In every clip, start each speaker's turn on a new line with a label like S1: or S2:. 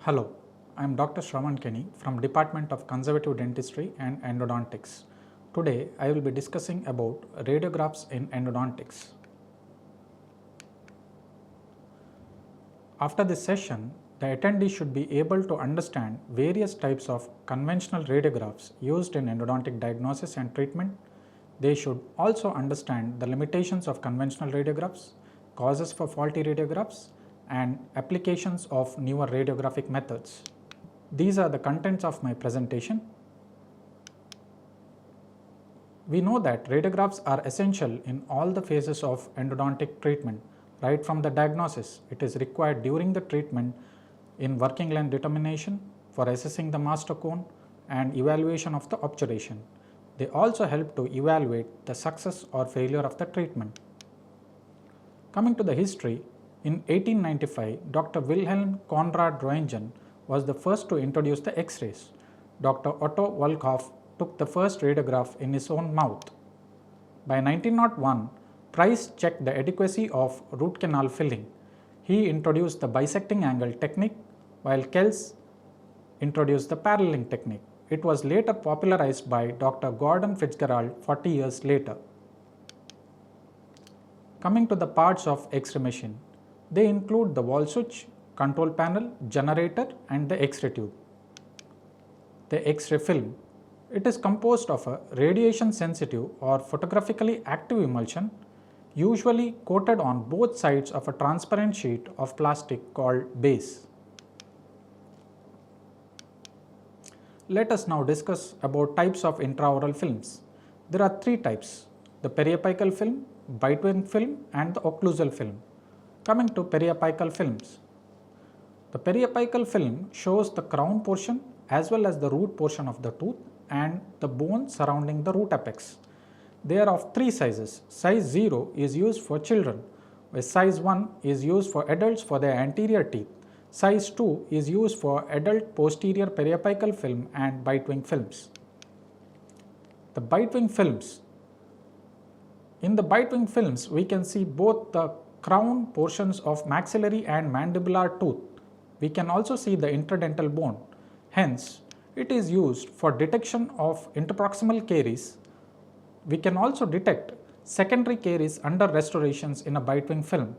S1: Hello, I am Dr. Shravan Kini from Department of Conservative Dentistry and Endodontics. Today I will be discussing about radiographs in endodontics. After this session, the attendee should be able to understand various types of conventional radiographs used in endodontic diagnosis and treatment. They should also understand the limitations of conventional radiographs, causes for faulty radiographs, and applications of newer radiographic methods. These are the contents of my presentation. We know that radiographs are essential in all the phases of endodontic treatment. Right from the diagnosis, it is required during the treatment in working length determination, for assessing the master cone, and evaluation of the obturation. They also help to evaluate the success or failure of the treatment. Coming to the history, in 1895, Dr. Wilhelm Conrad Roentgen was the first to introduce the X-rays. Dr. Otto Volkhoff took the first radiograph in his own mouth. By 1901, Price checked the adequacy of root canal filling. He introduced the bisecting angle technique, while Kells introduced the paralleling technique. It was later popularized by Dr. Gordon Fitzgerald 40 years later. Coming to the parts of X-ray machine, they include the wall switch, control panel, generator, and the X-ray tube. The X-ray film. It is composed of a radiation sensitive or photographically active emulsion, usually coated on both sides of a transparent sheet of plastic called base. Let us now discuss about types of intraoral films. There are three types: the periapical film, bite-wing film, and the occlusal film. Coming to periapical films. The periapical film shows the crown portion as well as the root portion of the tooth and the bone surrounding the root apex. They are of three sizes. Size 0 is used for children, while size 1 is used for adults for their anterior teeth. Size 2 is used for adult posterior periapical film and bite-wing films. The bite-wing films. In the bite-wing films, we can see both the crown portions of maxillary and mandibular tooth. We can also see the interdental bone. Hence, it is used for detection of interproximal caries. We can also detect secondary caries under restorations in a bite-wing film.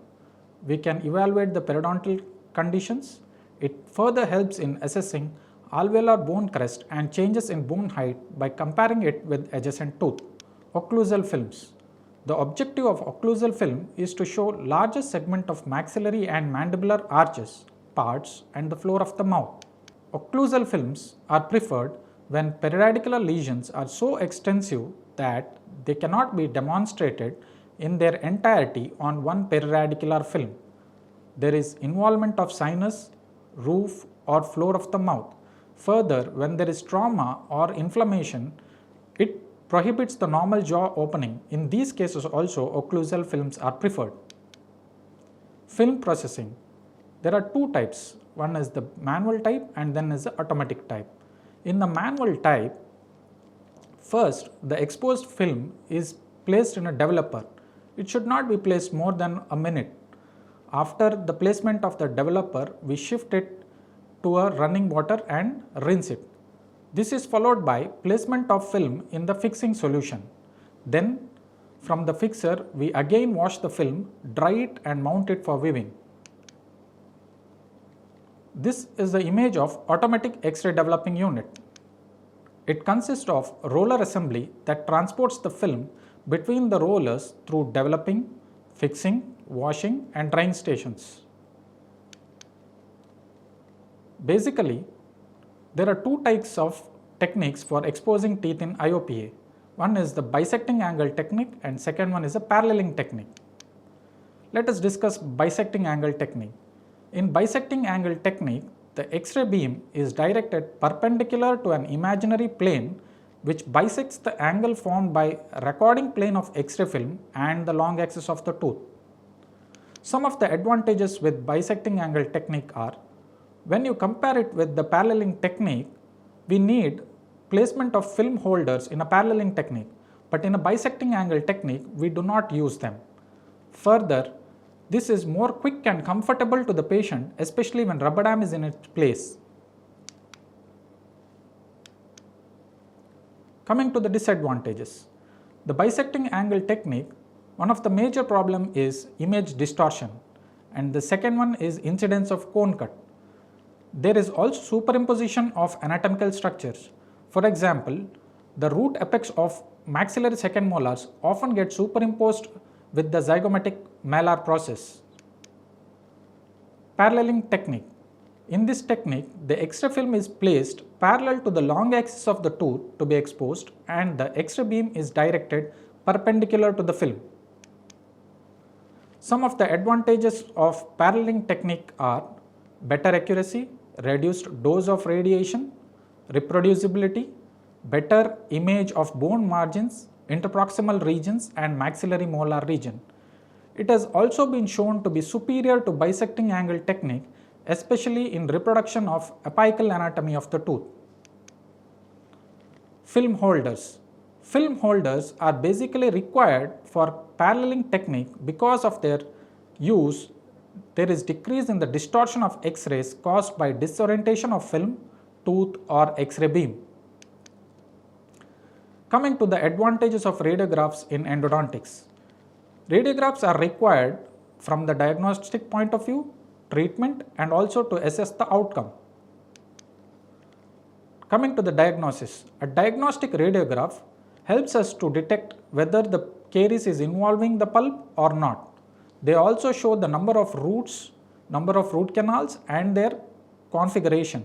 S1: We can evaluate the periodontal conditions. It further helps in assessing alveolar bone crest and changes in bone height by comparing it with adjacent tooth. Occlusal films. The objective of occlusal film is to show larger segment of maxillary and mandibular arches, parts, and the floor of the mouth. Occlusal films are preferred when periradicular lesions are so extensive that they cannot be demonstrated in their entirety on one periradicular film. There is involvement of sinus, roof, or floor of the mouth. Further, when there is trauma or inflammation, it prohibits the normal jaw opening. In these cases also, occlusal films are preferred. Film processing. There are two types. One is the manual type and then is the automatic type. In the manual type, first the exposed film is placed in a developer. It should not be placed more than a minute. After the placement of the developer, we shift it to a running water and rinse it. This is followed by placement of film in the fixing solution. Then from the fixer, we again wash the film, dry it and mount it for viewing. This is the image of automatic X-ray developing unit. It consists of roller assembly that transports the film between the rollers through developing, fixing, washing and drying stations. Basically, there are two types of techniques for exposing teeth in IOPA. One is the bisecting angle technique and second one is a paralleling technique. Let us discuss bisecting angle technique. In bisecting angle technique, the X-ray beam is directed perpendicular to an imaginary plane which bisects the angle formed by recording plane of X-ray film and the long axis of the tooth. Some of the advantages with bisecting angle technique are: when you compare it with the paralleling technique, we need placement of film holders in a paralleling technique, but in a bisecting angle technique, we do not use them. Further, This is more quick and comfortable to the patient, especially when rubber dam is in its place. Coming to the disadvantages. The bisecting angle technique, one of the major problem is image distortion, and the second one is incidence of cone cut. There is also superimposition of anatomical structures. For example, the root apex of maxillary second molars often get superimposed with the zygomatic malar process. Paralleling technique. In this technique, the X-ray film is placed parallel to the long axis of the tooth to be exposed, and the X-ray beam is directed perpendicular to the film. Some of the advantages of paralleling technique are better accuracy, reduced dose of radiation, reproducibility, better image of bone margins, interproximal regions and maxillary molar region. It has also been shown to be superior to bisecting angle technique, especially in reproduction of apical anatomy of the tooth. Film holders. Film holders are basically required for paralleling technique. Because of their use, there is decrease in the distortion of X-rays caused by disorientation of film, tooth or X-ray beam. Coming to the advantages of radiographs in endodontics. Radiographs are required from the diagnostic point of view, treatment and also to assess the outcome. Coming to the diagnosis. A diagnostic radiograph helps us to detect whether the caries is involving the pulp or not. They also show the number of roots, number of root canals and their configuration.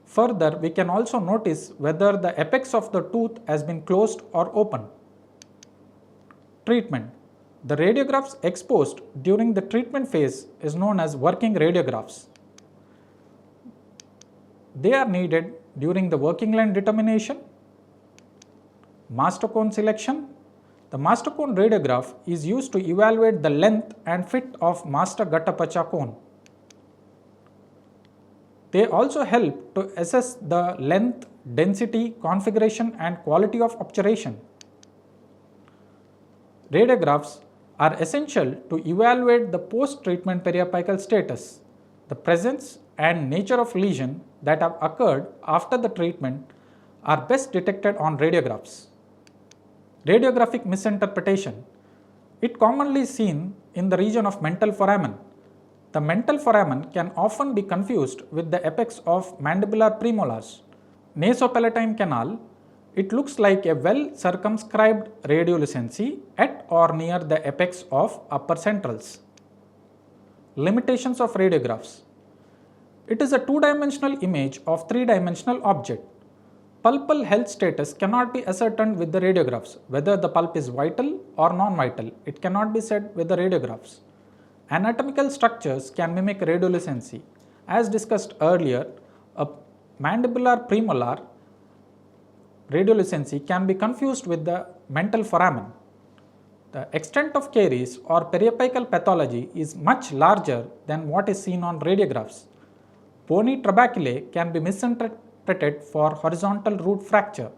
S1: Further, we can also notice whether the apex of the tooth has been closed or open. Treatment. The radiographs exposed during the treatment phase is known as working radiographs. They are needed during the working line determination, master cone selection. The master cone radiograph is used to evaluate the length and fit of master Gattapacha cone. They also help to assess the length, density, configuration and quality of obturation. Radiographs are essential to evaluate the post-treatment periapical status. The presence and nature of lesion that have occurred after the treatment are best detected on radiographs. Radiographic misinterpretation. It commonly seen in the region of mental foramen. The mental foramen can often be confused with the apex of mandibular premolars. Nasopalatine canal, it looks like a well circumscribed radiolucency at or near the apex of upper centrals. Limitations of radiographs. It is a two-dimensional image of three-dimensional object. Pulpal health status cannot be ascertained with the radiographs, whether the pulp is vital or non-vital. It cannot be said with the radiographs. Anatomical structures can mimic radiolucency. As discussed earlier, a mandibular premolar radiolucency can be confused with the mental foramen. The extent of caries or periapical pathology is much larger than what is seen on radiographs. Bony trabeculae can be misinterpreted for horizontal root fracture.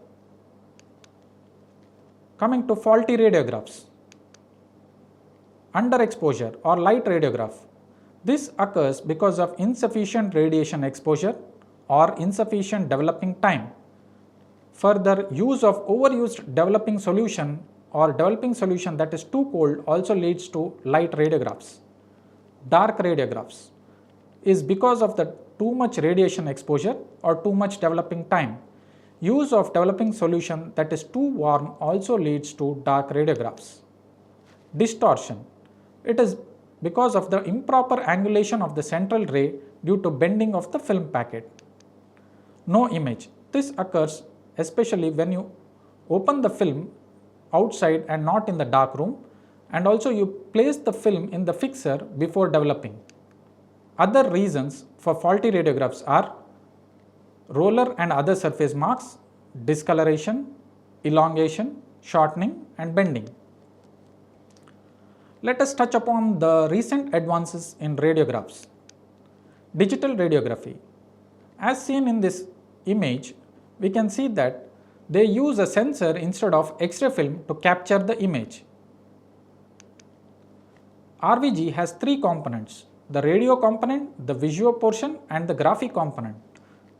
S1: Coming to faulty radiographs. Underexposure or light radiograph. This occurs because of insufficient radiation exposure or insufficient developing time. Further, use of overused developing solution or developing solution that is too cold also leads to light radiographs. Dark radiographs is because of the too much radiation exposure or too much developing time. Use of developing solution that is too warm also leads to dark radiographs. Distortion. It is because of the improper angulation of the central ray due to bending of the film packet. No image. This occurs especially when you open the film outside and not in the dark room, and also you place the film in the fixer before developing. Other reasons for faulty radiographs are roller and other surface marks, discoloration, elongation, shortening and bending. Let us touch upon the recent advances in radiographs. Digital radiography. As seen in this image, we can see that they use a sensor instead of X-ray film to capture the image. RVG has three components: the radio component, the visual portion, and the graphic component.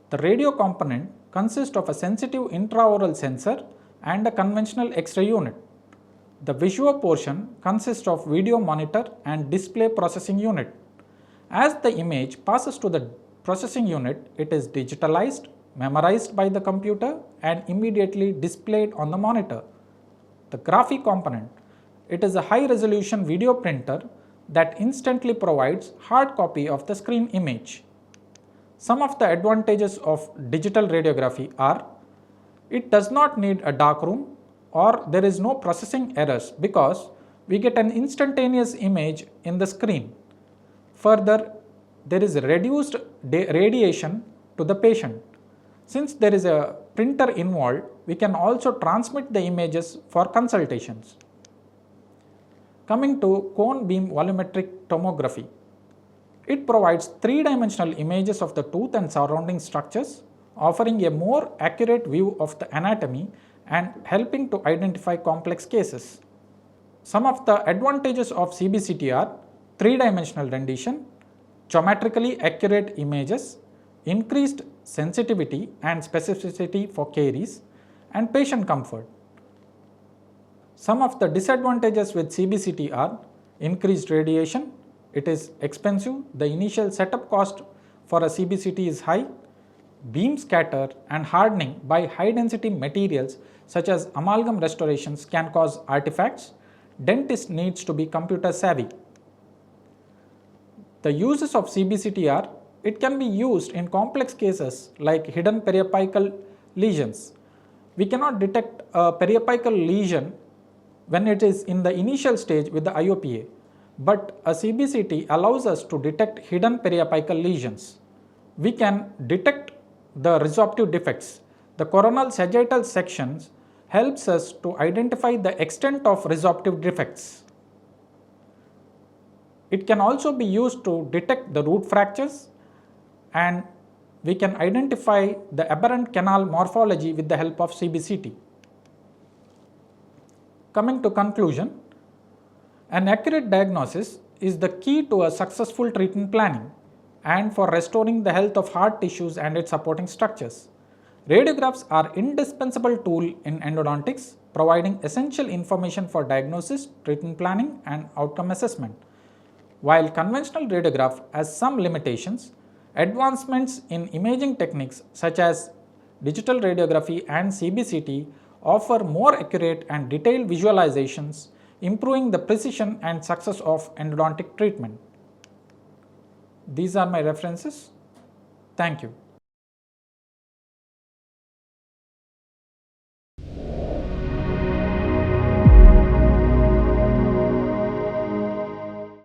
S1: The radio component consists of a sensitive intraoral sensor and a conventional X-ray unit. The visual portion consists of video monitor and display processing unit. As the image passes to the processing unit, it is digitalized, memorized by the computer, and immediately displayed on the monitor. The graphic component: it is a high-resolution video printer that instantly provides hard copy of the screen image. Some of the advantages of digital radiography are: it does not need a darkroom or there is no processing errors because we get an instantaneous image in the screen. Further, there is reduced radiation to the patient. Since there is a printer involved, we can also transmit the images for consultations. Coming to cone beam volumetric tomography. It provides three-dimensional images of the tooth and surrounding structures, offering a more accurate view of the anatomy and helping to identify complex cases. Some of the advantages of CBCT are three-dimensional rendition, geometrically accurate images, increased sensitivity and specificity for caries, and patient comfort. Some of the disadvantages with CBCT are increased radiation. It is expensive. The initial setup cost for a CBCT is high. Beam scatter and hardening by high density materials such as amalgam restorations can cause artifacts. Dentist needs to be computer savvy. The uses of CBCT are: it can be used in complex cases like hidden periapical lesions. We cannot detect a periapical lesion when it is in the initial stage with the IOPA, but a CBCT allows us to detect hidden periapical lesions. We can detect the resorptive defects. The coronal sagittal sections helps us to identify the extent of resorptive defects. It can also be used to detect the root fractures, and we can identify the aberrant canal morphology with the help of CBCT. Coming to conclusion, an accurate diagnosis is the key to a successful treatment planning and for restoring the health of hard tissues and its supporting structures. Radiographs are indispensable tool in endodontics, providing essential information for diagnosis, treatment planning, and outcome assessment. While conventional radiograph has some limitations, advancements in imaging techniques such as digital radiography and CBCT offer more accurate and detailed visualizations, improving the precision and success of endodontic treatment. These are my references. Thank you.